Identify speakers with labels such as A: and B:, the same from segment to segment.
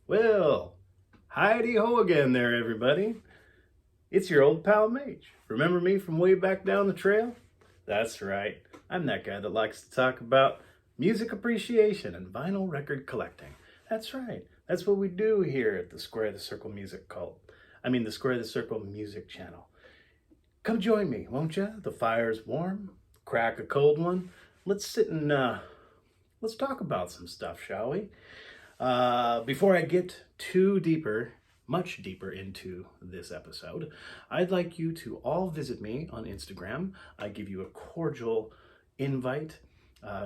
A: Well, hidey-ho again there, everybody. It's your old pal Mage. Remember me from way back down the trail? That's right. I'm that guy that likes to talk about music appreciation and vinyl record collecting. That's right. That's what we do here at the Square the Circle Music Cult. The Square the Circle Music Channel. Come join me, won't ya? The fire's warm. Crack a cold one. Let's sit and let's talk about some stuff, shall we? Before I get much deeper into this episode, I'd like you to all visit me on Instagram. I give you a cordial invite.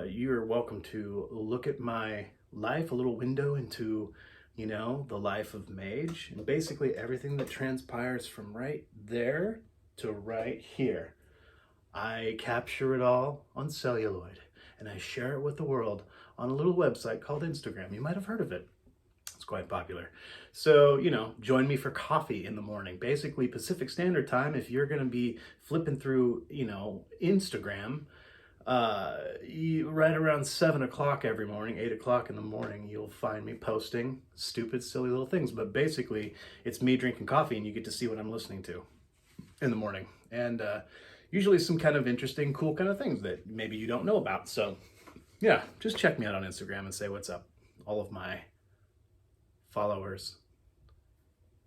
A: You're welcome to look at my life, a little window into, the life of Mage, and basically everything that transpires from right there to right here. I capture it all on celluloid and I share it with the world on a little website called Instagram. You might have heard of it. It's quite popular. So, join me for coffee in the morning. Basically, Pacific Standard Time, if you're going to be flipping through, Instagram, right around 7 o'clock every morning, 8 o'clock in the morning, you'll find me posting stupid, silly little things. But basically, it's me drinking coffee and you get to see what I'm listening to in the morning. And usually some kind of interesting, cool kind of things that maybe you don't know about. So yeah, just check me out on Instagram and say what's up. All of my followers,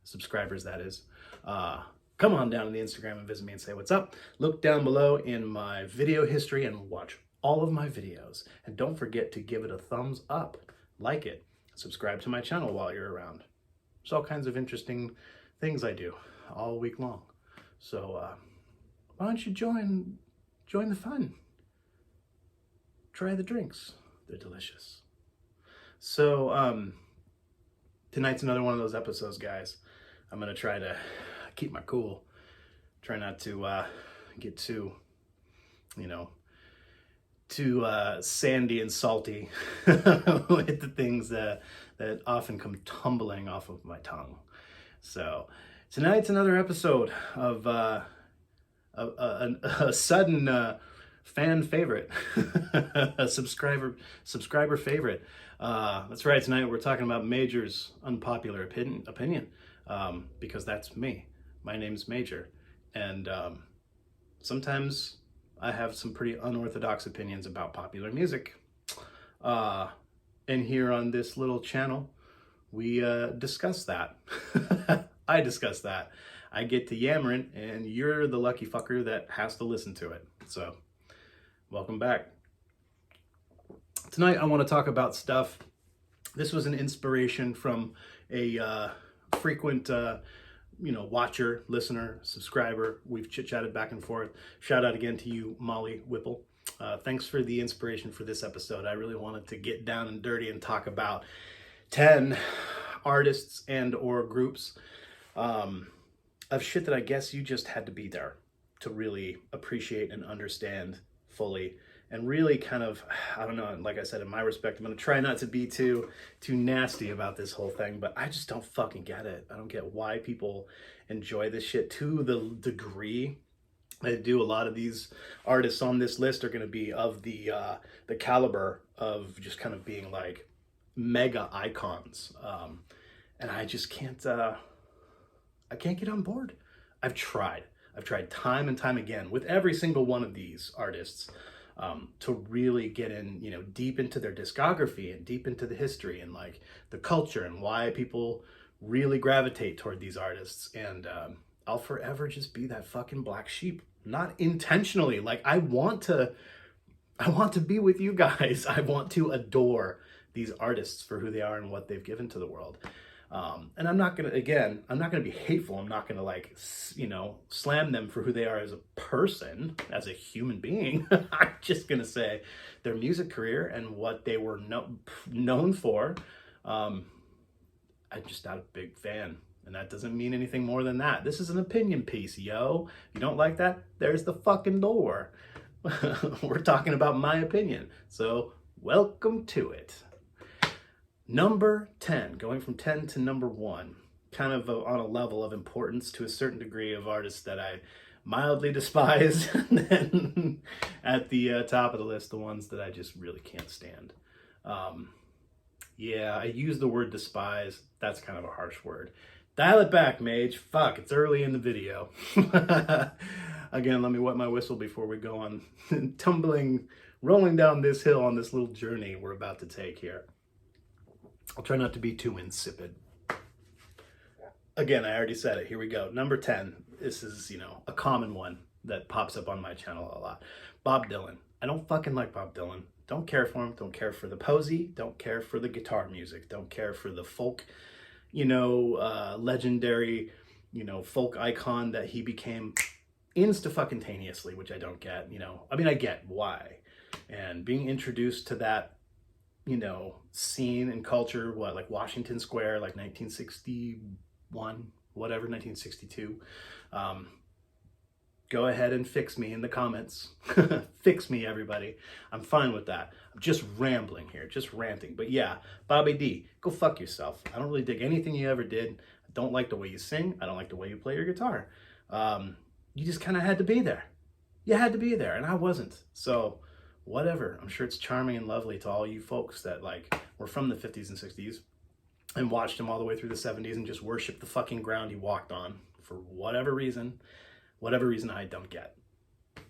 A: subscribers, that is. Come on down to the Instagram and visit me and say what's up. Look down below in my video history and watch all of my videos. And don't forget to give it a thumbs up, like it, subscribe to my channel while you're around. There's all kinds of interesting things I do all week long. So why don't you join the fun? Try the drinks. They're delicious. So tonight's another one of those episodes, guys. I'm going to try to keep my cool. Try not to get too sandy and salty with the things that often come tumbling off of my tongue. So tonight's another episode of a sudden fan favorite, a subscriber favorite. That's right. Tonight we're talking about Major's unpopular opinion, because that's me. My name's Major, and sometimes I have some pretty unorthodox opinions about popular music. And here on this little channel, we discuss that. I discuss that. I get to yammering, and you're the lucky fucker that has to listen to it. So, welcome back. Tonight I want to talk about stuff. This was an inspiration from a frequent, watcher, listener, subscriber. We've chit-chatted back and forth. Shout out again to you, Molly Whipple. Thanks for the inspiration for this episode. I really wanted to get down and dirty and talk about 10 artists and or groups of shit that I guess you just had to be there to really appreciate and understand fully, and really kind of, I don't know, like I said, in my respect, I'm going to try not to be too nasty about this whole thing, but I just don't fucking get it. I don't get why people enjoy this shit to the degree they do. A lot of these artists on this list are going to be of the caliber of just kind of being like mega icons, and I just can't I can't get on board. I've tried time and time again with every single one of these artists to really get in, deep into their discography and deep into the history and like the culture and why people really gravitate toward these artists. And I'll forever just be that fucking black sheep, not intentionally. Like I want to be with you guys. I want to adore these artists for who they are and what they've given to the world. And I'm not gonna be hateful. I'm not gonna slam them for who they are as a person, as a human being. I'm just gonna say their music career and what they were known for. I'm just not a big fan, and that doesn't mean anything more than that. This is an opinion piece, yo. If you don't like that, there's the fucking door. We're talking about my opinion, so welcome to it. Number 10, going from 10 to number 1, kind of on a level of importance to a certain degree of artists that I mildly despise, and then at the top of the list, the ones that I just really can't stand. Yeah, I use the word despise. That's kind of a harsh word. Dial it back, Mage. Fuck, it's early in the video. Again, let me wet my whistle before we go on tumbling, rolling down this hill on this little journey we're about to take here. I'll try not to be too insipid. Again, I already said it. Here we go. Number 10. This is, a common one that pops up on my channel a lot. Bob Dylan. I don't fucking like Bob Dylan. Don't care for him. Don't care for the posy. Don't care for the guitar music. Don't care for the folk, legendary, folk icon that he became insta-fucking-taneously, which I don't get, I mean, I get why. And being introduced to that, scene and culture, like Washington Square, like 1961, whatever, 1962. Go ahead and fix me in the comments. Fix me, everybody. I'm fine with that. I'm just rambling here, just ranting. But yeah, Bobby D, go fuck yourself. I don't really dig anything you ever did. I don't like the way you sing. I don't like the way you play your guitar. You just kind of had to be there. You had to be there, and I wasn't. So whatever. I'm sure it's charming and lovely to all you folks that were from the 50s and 60s and watched him all the way through the 70s and just worshiped the fucking ground he walked on for whatever reason I don't get.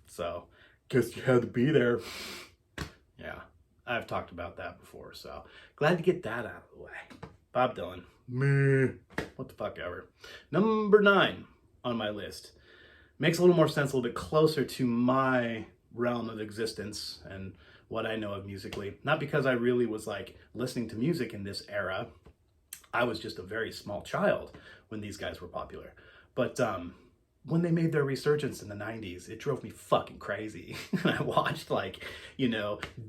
A: So, guess you had to be there. Yeah, I've talked about that before, so glad to get that out of the way. Bob Dylan. Meh. What the fuck ever. Number 9 on my list. Makes a little more sense, a little bit closer to my realm of existence and what I know of musically. Not because I really was listening to music in this era. I was just a very small child when these guys were popular. But when they made their resurgence in the 90s, it drove me fucking crazy. And I watched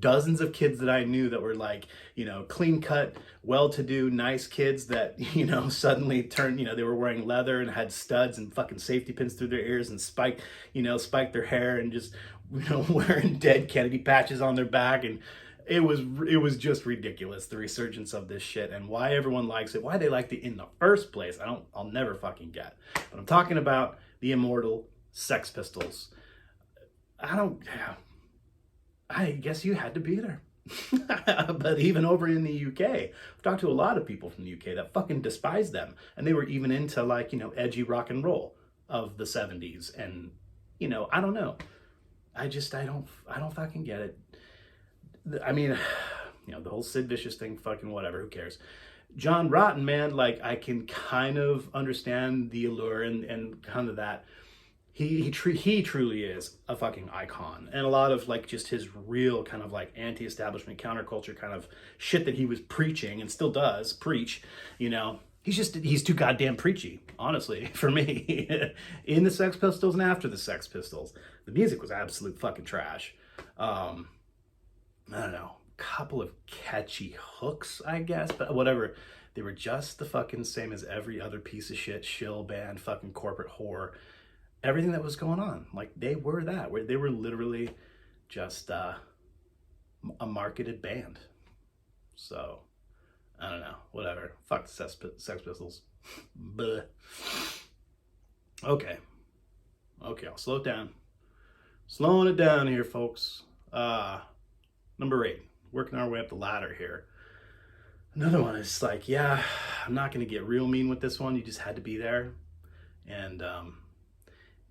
A: dozens of kids that I knew that were clean cut, well-to-do, nice kids that, suddenly turned, they were wearing leather and had studs and fucking safety pins through their ears and spiked their hair and just, wearing dead Kennedy patches on their back. And it was just ridiculous, the resurgence of this shit and why everyone likes it, why they liked it in the first place. I'll never fucking get. But I'm talking about the immortal Sex Pistols. I guess you had to be there. But even over in the UK, I've talked to a lot of people from the UK that fucking despise them. And they were even into edgy rock and roll of the 70s. And, I don't know. I don't fucking get it. I mean, the whole Sid Vicious thing, fucking whatever, who cares? John Rotten, man, I can kind of understand the allure and kind of that. He truly is a fucking icon. And a lot of just his real kind of anti-establishment counterculture kind of shit that he was preaching and still does preach, he's too goddamn preachy, honestly, for me. In the Sex Pistols and after the Sex Pistols. The music was absolute fucking trash. I don't know. Couple of catchy hooks, I guess, but whatever. They were just the fucking same as every other piece of shit, shill band, fucking corporate whore. Everything that was going on. They were that. They were literally just a marketed band. So, I don't know. Whatever. Fuck the Sex Pistols. Bleh. Okay, I'll slow it down. Slowing it down here, folks. Number 8. Working our way up the ladder here. Another one is I'm not going to get real mean with this one. You just had to be there. And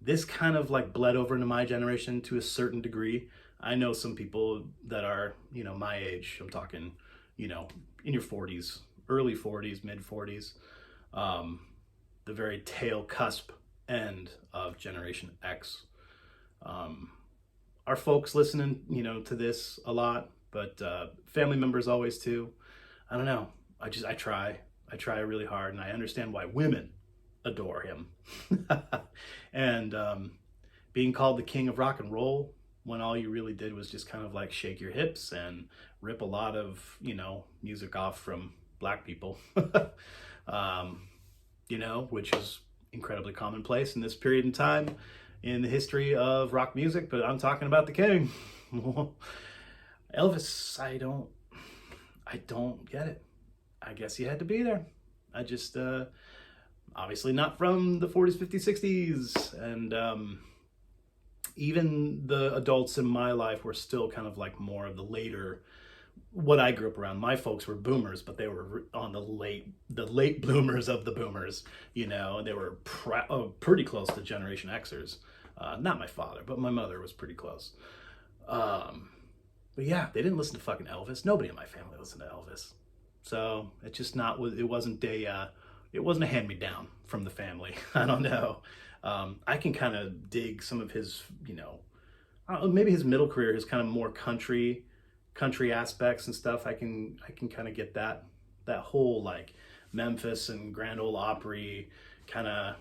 A: this kind of bled over into my generation to a certain degree. I know some people that are, my age. I'm talking, in your 40s, early 40s, mid 40s. The very tail cusp end of Generation X. Our folks listening, to this a lot. But family members always too. I don't know. I try really hard, and I understand why women adore him. And being called the king of rock and roll when all you really did was just kind of shake your hips and rip a lot of music off from black people, which is incredibly commonplace in this period in time in the history of rock music. But I'm talking about the king. Elvis, I don't get it. I guess you had to be there. I just, obviously not from the 40s, 50s, 60s. And even the adults in my life were still kind of more of the later what I grew up around. My folks were boomers, but they were on the late bloomers of the boomers. You know, they were pretty close to Generation Xers. Not my father, but my mother was pretty close. But yeah, they didn't listen to fucking Elvis. Nobody in my family listened to Elvis. So it's just not. It wasn't a hand me down from the family. I don't know. I can kind of dig some of his, you know, maybe his middle career, his kind of more country aspects and stuff. I can kind of get that whole like Memphis and Grand Ole Opry kind of,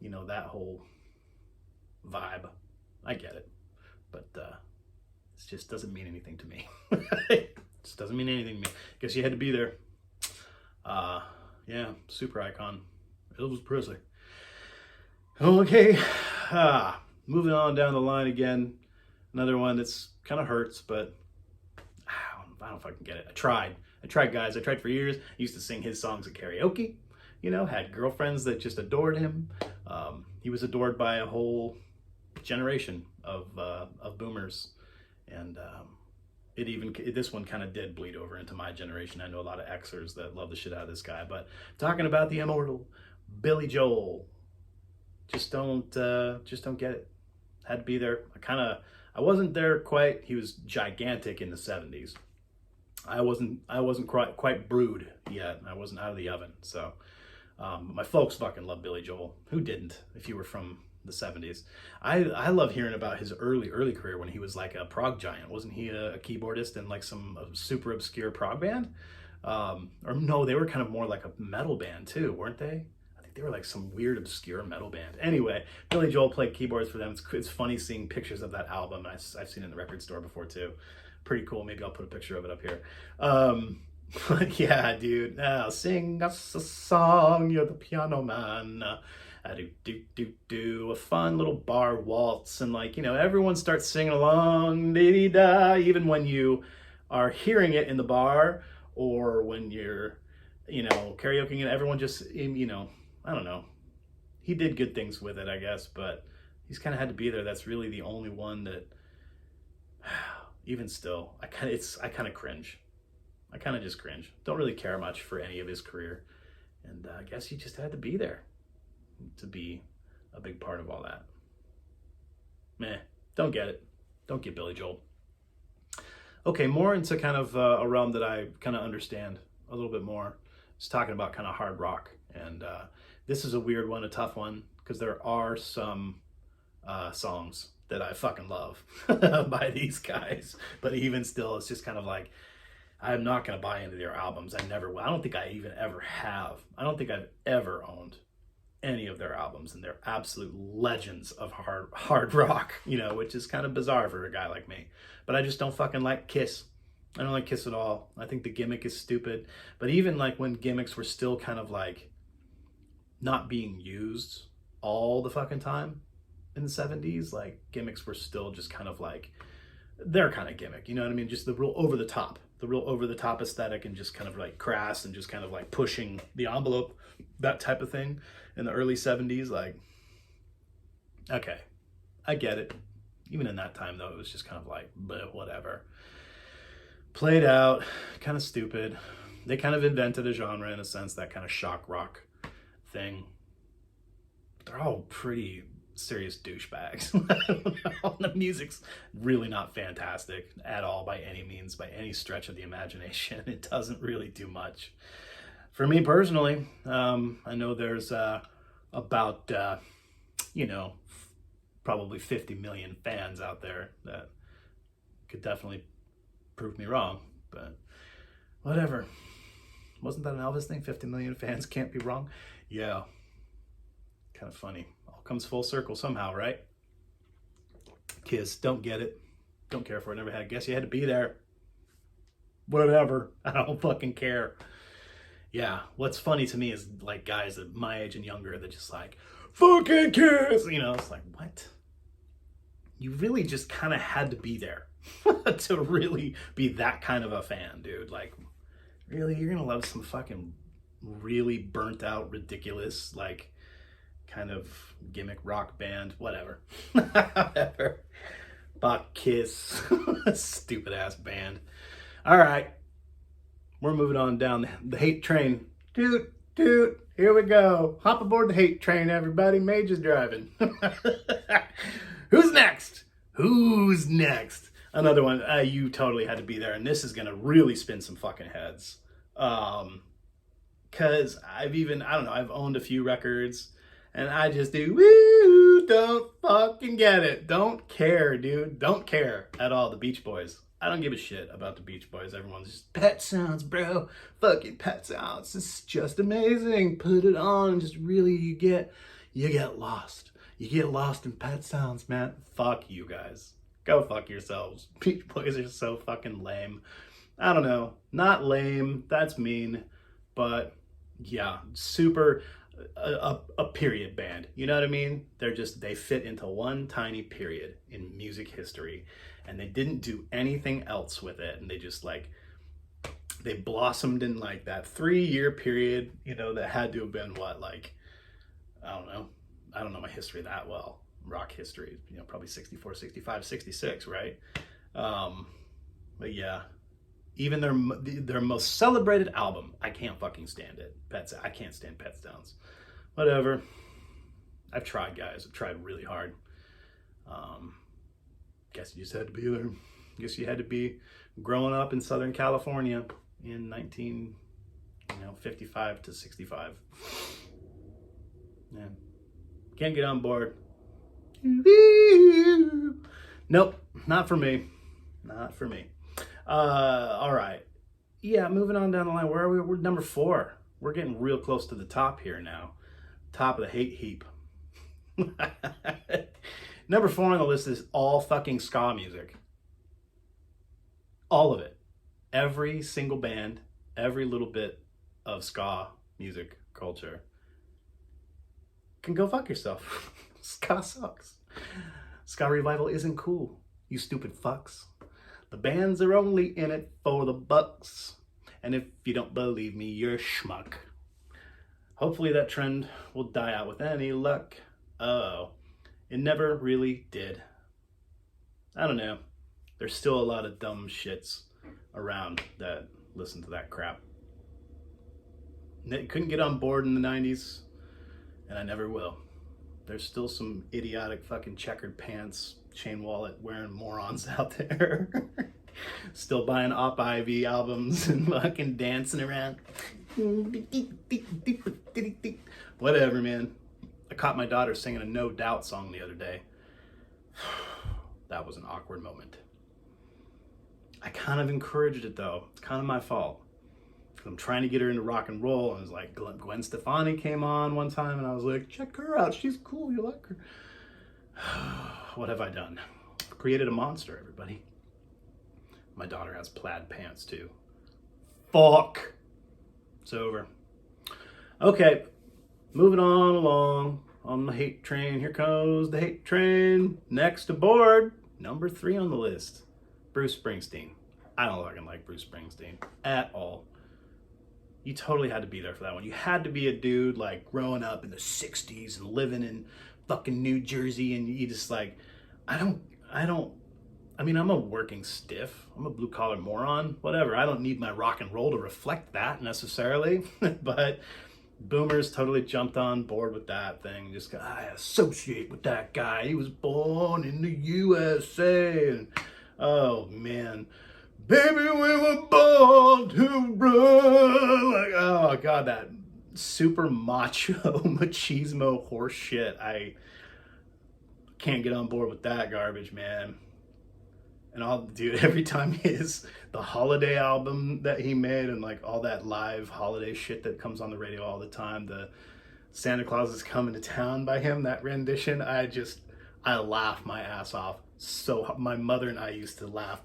A: you know, that whole vibe. I get it, but it just doesn't mean anything to me. It just doesn't mean anything to me. Guess you had to be there. Yeah, super icon. Elvis Presley. Okay, moving on down the line again. Another one that's kind of hurts, but I don't know if I can get it. I tried, guys. I tried for years. I used to sing his songs at karaoke. You know, had girlfriends that just adored him. He was adored by a whole generation of boomers, and this one kind of did bleed over into my generation. I know a lot of Xers that love the shit out of this guy, but talking about the immortal Billy Joel, just don't get it. Had to be there. I wasn't there quite. He was gigantic in the 70s. I wasn't quite brewed yet. I wasn't out of the oven. So my folks fucking love Billy Joel. Who didn't? If you were from the 70s, I love hearing about his early career when he was like a prog giant. Wasn't he a keyboardist in like some super obscure prog band? Or no, they were kind of more like a metal band too, weren't they? I think they were like some weird obscure metal band. Anyway, Billy Joel played keyboards for them. It's funny seeing pictures of that album. I've seen it in the record store before too. Pretty cool. Maybe I'll put a picture of it up here. But yeah, dude, sing us a song, you're the piano man. A fun little bar waltz, and like, you know, everyone starts singing along, da-dee-da, even when you are hearing it in the bar or when you're, you know, karaokeing it. Everyone just, you know, I don't know. He did good things with it, I guess, but he's kind of had to be there. That's really the only one that, even still, I kind of cringe. I kind of just cringe. Don't really care much for any of his career, and I guess he just had to be there to be a big part of all that. Meh, don't get it. Don't get Billy Joel. Okay, more into kind of a realm that I kind of understand a little bit more. Just talking about kind of hard rock. And this is a weird one, a tough one, because there are some songs that I fucking love by these guys. But even still, it's just kind of like, I'm not going to buy into their albums. I never will. I don't think I even ever have. I don't think I've ever owned any of their albums, and they're absolute legends of hard rock, you know, which is kind of bizarre for a guy like me. But I just don't fucking like Kiss. I don't like Kiss at all. I think the gimmick is stupid. But even like when gimmicks were still kind of like not being used all the fucking time in the 70s, like gimmicks were still just kind of like their kind of gimmick, you know what I mean? Just the real over the top aesthetic, and just kind of like crass and just kind of like pushing the envelope, that type of thing in the early 70s. Like, okay, I get it. Even in that time though, it was just kind of like, bleh, whatever. Played out, kind of stupid. They kind of invented a genre in a sense, that kind of shock rock thing. They're all pretty serious douchebags. The music's really not fantastic at all by any means, by any stretch of the imagination. It doesn't really do much. For me personally, I know there's about, you know, probably 50 million fans out there that could definitely prove me wrong, but whatever. Wasn't that an Elvis thing? 50 million fans can't be wrong? Yeah. Kind of funny. All comes full circle somehow, right? Kiss, don't get it. Don't care for it. Never had. Guess you had to be there. Whatever. I don't fucking care. Yeah. What's funny to me is like guys that my age and younger that just like, fucking Kiss. You know, it's like, what? You really just kind of had to be there to really be that kind of a fan, dude. Like, really? You're going to love some fucking really burnt out, ridiculous, like, kind of gimmick rock band, whatever. Whatever. Fuck Kiss. Stupid ass band. All right, we're moving on down the hate train. Toot, toot, here we go. Hop aboard the hate train, everybody. Mage is driving. Who's next? Who's next? Another one. You totally had to be there, and this is gonna really spin some fucking heads. Cause I don't know, I've owned a few records, and I just do, woo, don't fucking get it. Don't care, dude. Don't care at all. The Beach Boys. I don't give a shit about the Beach Boys. Everyone's just, Pet Sounds, bro. Fucking Pet Sounds. It's just amazing. Put it on. Just really, you get lost. You get lost in Pet Sounds, man. Fuck you guys. Go fuck yourselves. Beach Boys are so fucking lame. I don't know. Not lame. That's mean. But yeah, super a period band. You know what I mean? They fit into one tiny period in music history, and they didn't do anything else with it. And they just they blossomed in like that 3-year period, you know, that had to have been what, like, I don't know my history that well. Rock history, you know, probably 64, 65, 66, right? But yeah. Even their most celebrated album, I can't fucking stand it. I can't stand Pet Sounds. Whatever. I've tried, guys. I've tried really hard. Guess you just had to be there. Guess you had to be growing up in Southern California in 55 to 65. Yeah. Can't get on board. Nope, not for me. Not for me. All right. Yeah, moving on down the line. Where are we? We're number 4. We're getting real close to the top here now. Top of the hate heap. Number 4 on the list is all fucking ska music. All of it. Every single band, every little bit of ska music culture. Can go fuck yourself. Ska sucks. Ska revival isn't cool, you stupid fucks. The bands are only in it for the bucks. And if you don't believe me, you're a schmuck. Hopefully that trend will die out with any luck. Oh, it never really did. I don't know. There's still a lot of dumb shits around that listen to that crap. Couldn't get on board in the 90s, and I never will. There's still some idiotic fucking checkered pants, chain wallet wearing morons out there. Still buying Op Ivy albums and fucking dancing around. Whatever, man. I caught my daughter singing a No Doubt song the other day. That was an awkward moment. I kind of encouraged it though. It's kind of my fault. I'm trying to get her into rock and roll, and it was like Gwen Stefani came on one time, and I was like, check her out, she's cool, you like her. What have I done? I've created a monster, everybody. My daughter has plaid pants too. Fuck. It's over. Okay, moving on along on the hate train. Here comes the hate train. Next aboard, number 3 on the list, Bruce Springsteen. I don't fucking like Bruce Springsteen at all. You totally had to be there for that one. You had to be a dude like growing up in the 60s and living in fucking New Jersey, and you just like, I mean, I'm a working stiff. I'm a blue collar moron, whatever. I don't need my rock and roll to reflect that necessarily, but boomers totally jumped on board with that thing. Just got, I associate with that guy. He was born in the USA. And, oh man. Baby, we were born to run. Like, oh god, that super macho machismo horse shit. I can't get on board with that garbage, man. And every time the holiday album that he made, and like all that live holiday shit that comes on the radio all the time, the Santa Claus is Coming to Town by him, that rendition, I laugh my ass off. So my mother and I used to laugh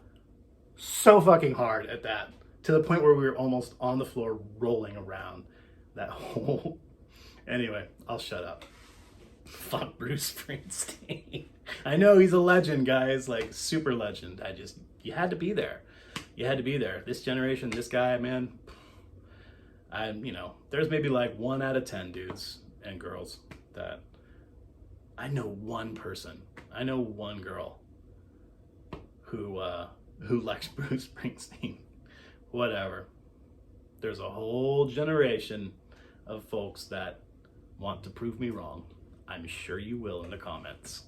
A: so fucking hard at that, to the point where we were almost on the floor rolling around that whole... Anyway, I'll shut up. Fuck Bruce Springsteen. I know he's a legend, guys, like super legend. You had to be there. You had to be there. This generation, this guy, man, there's maybe like 1 out of 10 dudes and girls that I know. One person, I know one girl who likes Bruce Springsteen. whatever. There's a whole generation of folks that want to prove me wrong. I'm sure you will in the comments.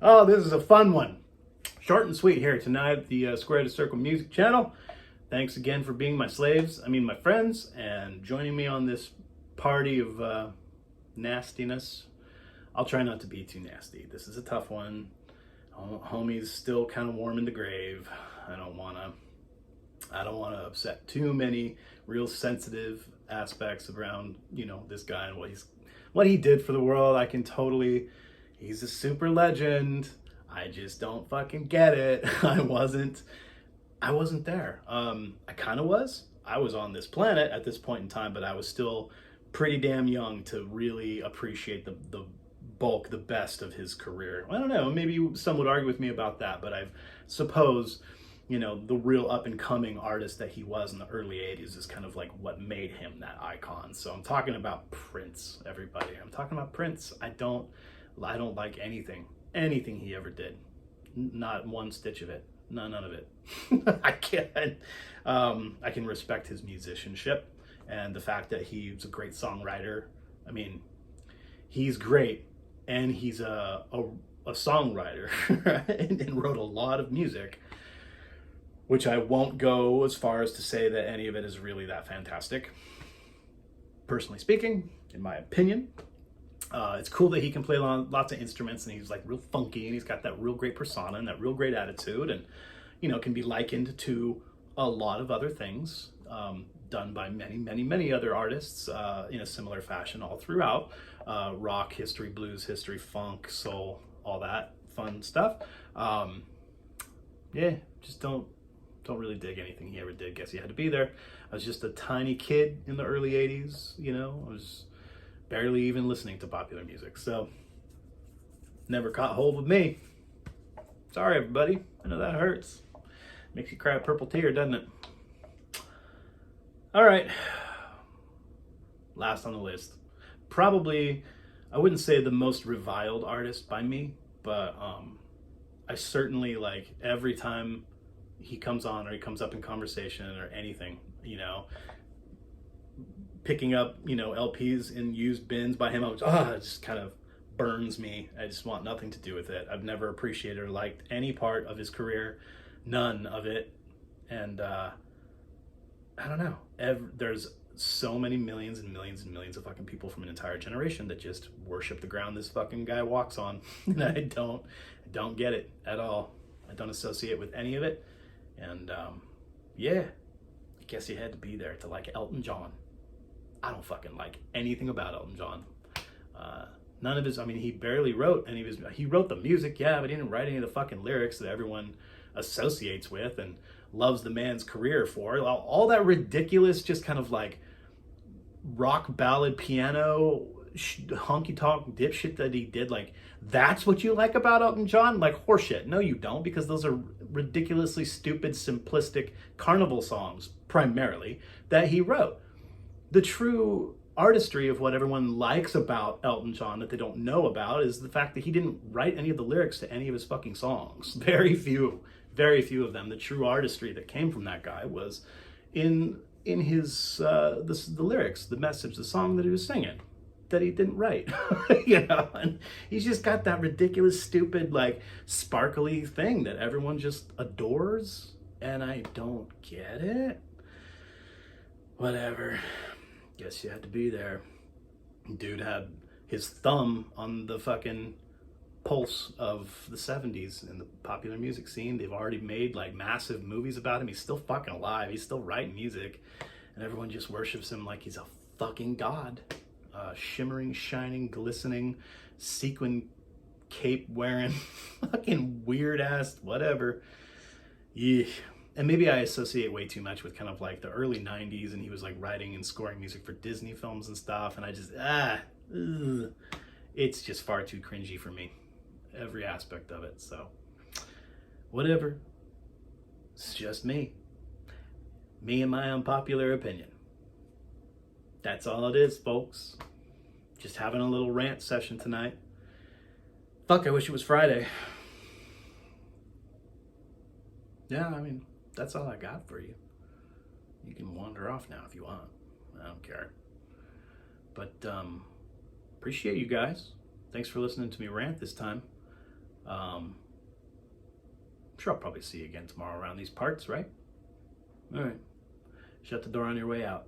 A: Oh, this is a fun one. Short and sweet here tonight at the Square to Circle Music channel. Thanks again for being my friends, and joining me on this party of nastiness. I'll try not to be too nasty. This is a tough one. Homie's still kind of warm in the grave. I don't want to upset too many real sensitive aspects around, this guy and what he did for the world. He's a super legend. I just don't fucking get it. I wasn't there. I kind of was. I was on this planet at this point in time, but I was still pretty damn young to really appreciate the best of his career. I don't know, maybe some would argue with me about that, but I suppose, the real up and coming artist that he was in the early 80s is kind of like what made him that icon. So I'm talking about Prince, everybody. I'm talking about Prince. I don't like anything he ever did. Not one stitch of it. None of it. I can't. I can respect his musicianship and the fact that he's a great songwriter. I mean, he's great, and he's a songwriter and wrote a lot of music, which I won't go as far as to say that any of it is really that fantastic. Personally speaking, in my opinion, it's cool that he can play lots of instruments, and he's like real funky, and he's got that real great persona and that real great attitude, and can be likened to a lot of other things done by many other artists in a similar fashion all throughout rock history, blues history, funk, soul, all that fun stuff. Just don't really dig anything he ever did. Guess he had to be there. I was just a tiny kid in the early 80s, I was barely even listening to popular music, so never caught hold with me. Sorry, everybody. I know that hurts. Makes you cry a purple tear, doesn't it? All right. Last on the list. Probably, I wouldn't say the most reviled artist by me, but I certainly, like, every time he comes on or he comes up in conversation or anything, picking up, LPs in used bins by him, it just kind of burns me. I just want nothing to do with it. I've never appreciated or liked any part of his career, none of it. And I don't know. There's so many millions and millions and millions of fucking people from an entire generation that just worship the ground this fucking guy walks on. And I don't get it at all. I don't associate with any of it. And I guess he had to be there to like Elton John. I don't fucking like anything about Elton John. None of his, he barely wrote any of his, he wrote the music, yeah, but he didn't write any of the fucking lyrics that everyone associates with and loves the man's career for. All that ridiculous, just kind of like rock ballad piano, honky tonk dipshit that he did, like, that's what you like about Elton John? Like, horseshit. No, you don't, because those are ridiculously stupid, simplistic carnival songs, primarily, that he wrote. The true artistry of what everyone likes about Elton John that they don't know about is the fact that he didn't write any of the lyrics to any of his fucking songs. Very few of them. The true artistry that came from that guy was in his the lyrics, the message, the song that he was singing, that he didn't write. And he's just got that ridiculous, stupid, like, sparkly thing that everyone just adores, and I don't get it. Whatever. Guess you had to be there. Dude had his thumb on the fucking pulse of the 70s in the popular music scene. They've already made like massive movies about him. He's still fucking alive. He's still writing music, and everyone just worships him like he's a fucking god. Shimmering, shining, glistening, sequin cape wearing, fucking weird ass whatever. Yeah. And maybe I associate way too much with kind of like the early 90s, and he was like writing and scoring music for Disney films and stuff, and I just, it's just far too cringy for me. Every aspect of it, so whatever. It's just me. Me and my unpopular opinion. That's all it is, folks. Just having a little rant session tonight. Fuck, I wish it was Friday. Yeah, that's all I got for you. You can wander off now if you want. I don't care. But appreciate you guys. Thanks for listening to me rant this time. I'm sure I'll probably see you again tomorrow around these parts, right? All right. Shut the door on your way out.